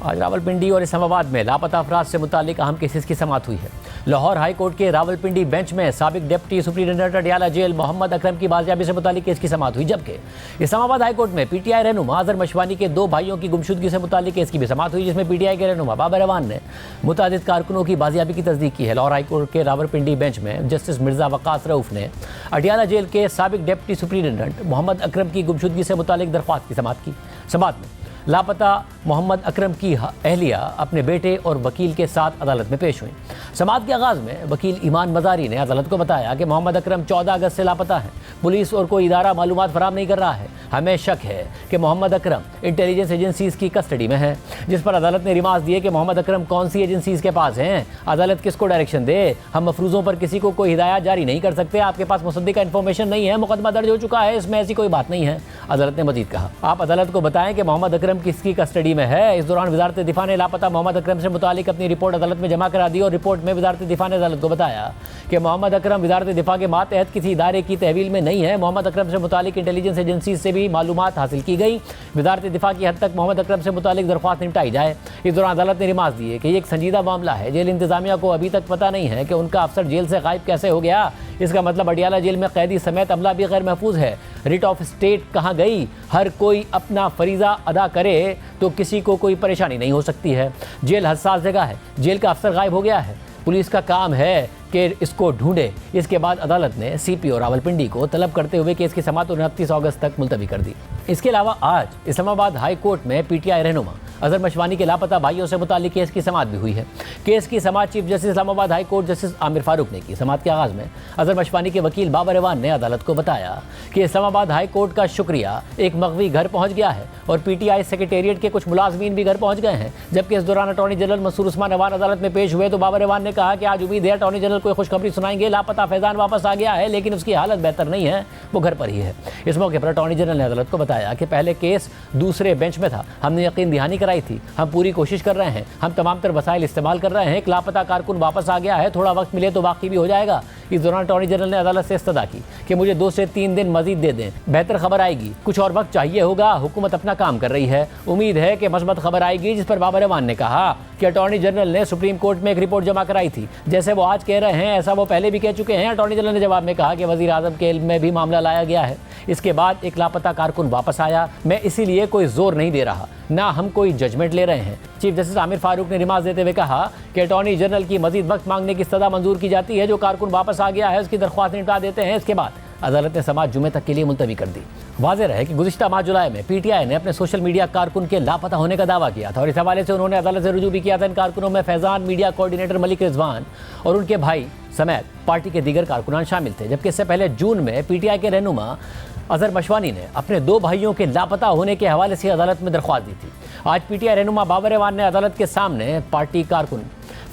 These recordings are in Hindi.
आज रावलपिंडी और इस्लामाबाद में लापता अफराद से मुतालिक अहम केसेस की समाअत हुई है। लाहौर हाई कोर्ट के रावलपिंडी बेंच में साबिक deputy superintendent Adiala jail Mohammad Akram की बाजियाबी से मुतालिक केस की समाअत हुई, जबकि इस्लामाबाद हाई कोर्ट में पीटीआई रहनुमा अजहर मशवानी के 2 भाइयों की गुमशुदगी से मुतालिक केस की भी समाअत हुई, जिसमें पीटीआई के रहनुमा बाबर अवान ने मुतादिद कारकुनों की बाजियाबी की तस्दीक की है। लाहौर हाई कोर्ट के रावलपिंडी बेंच में जस्टिस मिर्जा वकास रऊफ ने अडियाला जेल के साबिक डिप्टी सुप्रिंटेंडेंट मोहम्मद अकरम की गुमशुदगी से मुतालिक दरख्वास्त की समाअत की। समाअत में लापता मोहम्मद अकरम की अहलिया अपने बेटे और वकील के साथ अदालत में पेश हुई। समाअत के आगाज़ में वकील ईमान मज़ारी ने अदालत को बताया कि मोहम्मद अकरम 14 अगस्त से लापता है। पुलिस और कोई इदारा मालूमात फराहम नहीं कर रहा है। हमें शक है कि मोहम्मद अकरम इंटेलिजेंस एजेंसीज़ की कस्टडी में है, जिस पर अदालत ने रिमार्क दिए कि मोहम्मद अकरम कौन सी एजेंसीज़ के पास हैं, अदालत किसको डायरेक्शन दे। हम मफरूज़ों पर किसी को कोई हिदायत जारी नहीं कर सकते। आपके पास मुसद्दिका इन्फॉर्मेशन नहीं है, मुकदमा दर्ज हो चुका है, इसमें ऐसी कोई बात नहीं है। अदालत ने मजीद कहा, आप अदालत को बताएं कि मोहम्मद अकरम किसकी कस्टडी में है। इस दौरान वज़ारत दिफा ने लापता मोहम्मद अकरम से मुतालिक अपनी रिपोर्ट अदालत में जमा करा दी और रिपोर्ट में वज़ारत दिफा ने अदालत को बताया कि मोहम्मद अकरम वज़ारत दिफा के मातहत किसी इदारे की तहवील में नहीं है। मोहम्मद अकरम से मुतालिक इंटेलिजेंस एजेंसी से भी मालूमात हासिल की गई। वज़ारत दिफा की हद तक मोहम्मद अकरम से मुतालिक दरख्वास्त निपटाई जाए। इस दौरान अदालत ने रिमार्क दिए कि ये एक संजीदा मामला है। जेल इंतजामिया को अभी तक पता नहीं है कि उनका अफसर जेल से गायब कैसे हो गया। इसका मतलब अडियाला जेल में कैदी समेत अमला भी गैर महफूज है। रिट ऑफ स्टेट कहाँ गई? हर कोई अपना फरीज़ा अदा करे तो किसी को कोई परेशानी नहीं हो सकती है। जेल हसास जगह है। जेल का अफसर गायब हो गया है। पुलिस का काम है कि इसको ढूंढे। इसके बाद अदालत ने सीपीओ रावलपिंडी को तलब करते हुए केस की समाअत 29 अगस्त तक मुलतवी कर दी। इसके अलावा आज इस्लामाबाद हाई कोर्ट में पीटीआई रहनुमा अजहर मशवानी के लापता भाइयों से मुतालिक केस की समाअत भी हुई है। केस की समाअत chief justice Islamabad high court justice Aamir Farooq ने की। समाअत के आगाज़ में अजहर मशवानी के वकील बाबर अवान ने अदालत को बताया कि इस्लामाबाद हाई कोर्ट का शुक्रिया एक मग़वी घर पहुँच गया है और पीटीआई सेक्रेटेरिएट के कुछ मुलाजमीन भी घर पहुँच गए हैं। जबकि इस दौरान अटॉर्नी जनरल मंसूर उस्मान अवान अदालत में पेश हुए तो बाबर अवान ने कहा कि आज उम्मीद है अटॉर्नी जनरल कोई खुशखबरी सुनाएंगे। लापता फैज़ान वापस आ गया है, लेकिन उसकी हालत बेहतर नहीं है, वो घर पर ही है। इस मौके पर अटॉर्नी जनरल ने अदालत को बताया कि पहले केस दूसरे बेंच में था, हमने यकीन दहानी कराई थी, हम पूरी कोशिश कर रहे हैं, हम तमाम तर वसाइल इस्तेमाल कर रहे हैं। एक लापता कारकुन वापस आ गया है, थोड़ा वक्त मिले तो बाकी भी हो जाएगा। इस दौरान अटॉर्नी जनरल ने अदालत से इस्तदा की कि मुझे 2 से 3 दिन मजीद दे दें, बेहतर खबर आएगी, कुछ और वक्त चाहिए होगा। हुकूमत अपना काम कर रही है, उम्मीद है कि मस्बत खबर आएगी। जिस पर बाबर अवान ने कहा कि अटॉर्नी जनरल ने सुप्रीम कोर्ट में एक रिपोर्ट जमा कराई थी, जैसे वो आज कह रहे हैं ऐसा वो पहले भी कह चुके हैं। अटॉर्नी जनरल ने जवाब में कहा कि वज़ीर आज़म के इल्म में भी मामला लाया गया है। इसके बाद एक लापता कारकुन वापस आया। मैं इसीलिए कोई जोर नहीं दे रहा, ना हम कोई जजमेंट ले रहे हैं। चीफ जस्टिस आमिर फारूक ने रिमार्क देते हुए कहा कि अटॉर्नी जनरल की मजीद वक्त मांगने की सदा मंजूर की जाती है। जो कारकुन वापस आ गया है उसकी दरख्वास्त निपटा देते हैं। इसके बाद अदालत ने समाअत जुमे तक के लिए मुलतवी कर दी। वाज़ेह रहे कि गुज़िश्ता माह जुलाई में पीटीआई ने अपने सोशल मीडिया कारकुन के लापता होने का दावा किया था और इस हवाले से उन्होंने अदालत से रुजू भी किया था। इन कारकुनों में फैज़ान, मीडिया कोऑर्डिनेटर मलिक रिजवान और उनके भाई समेत पार्टी के दीगर कारकुनान शामिल थे। जबकि इससे पहले जून में पीटीआई के रहनुमा अजहर मशवानी ने अपने 2 भाइयों के लापता होने के हवाले से अदालत में दरख्वास्त दी थी। आज पीटीआई रहनुमा बाबर अवान ने अदालत के सामने पार्टी कारकुन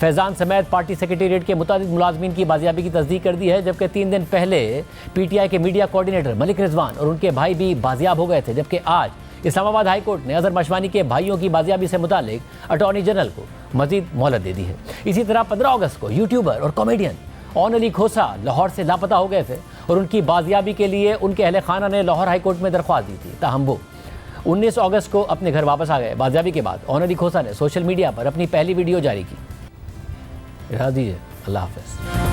फैज़ान समेत पार्टी सेक्रेटेरिएट के मुतादिद मुलाजमीन की बाजियाबी की तस्दीक कर दी है। जबकि 3 दिन पहले पीटीआई के मीडिया कोऑर्डिनेटर मलिक रिजवान और उनके भाई भी बाजियाब हो गए थे। जबकि आज इस्लामाबाद हाई कोर्ट ने अजहर मशवानी के भाइयों की बाजियाबी से मुतालिक अटॉर्नी जनरल को मजीद मोहलत दे दी है। इसी तरह 15 अगस्त को यूट्यूबर और कॉमेडियन ओन अली खोसा लाहौर से लापता हो गए थे और उनकी बाजियाबी के लिए उनके अहले खाना ने लाहौर हाई कोर्ट में दरख्वास्त दी थी। ताहम वो 19 अगस्त को अपने घर वापस आ गए। बाजियाबी के बाद ओन अली खोसा ने सोशल मीडिया पर अपनी पहली वीडियो जारी की। इजाज़त दीजिए, अल्लाह हाफ़िज़।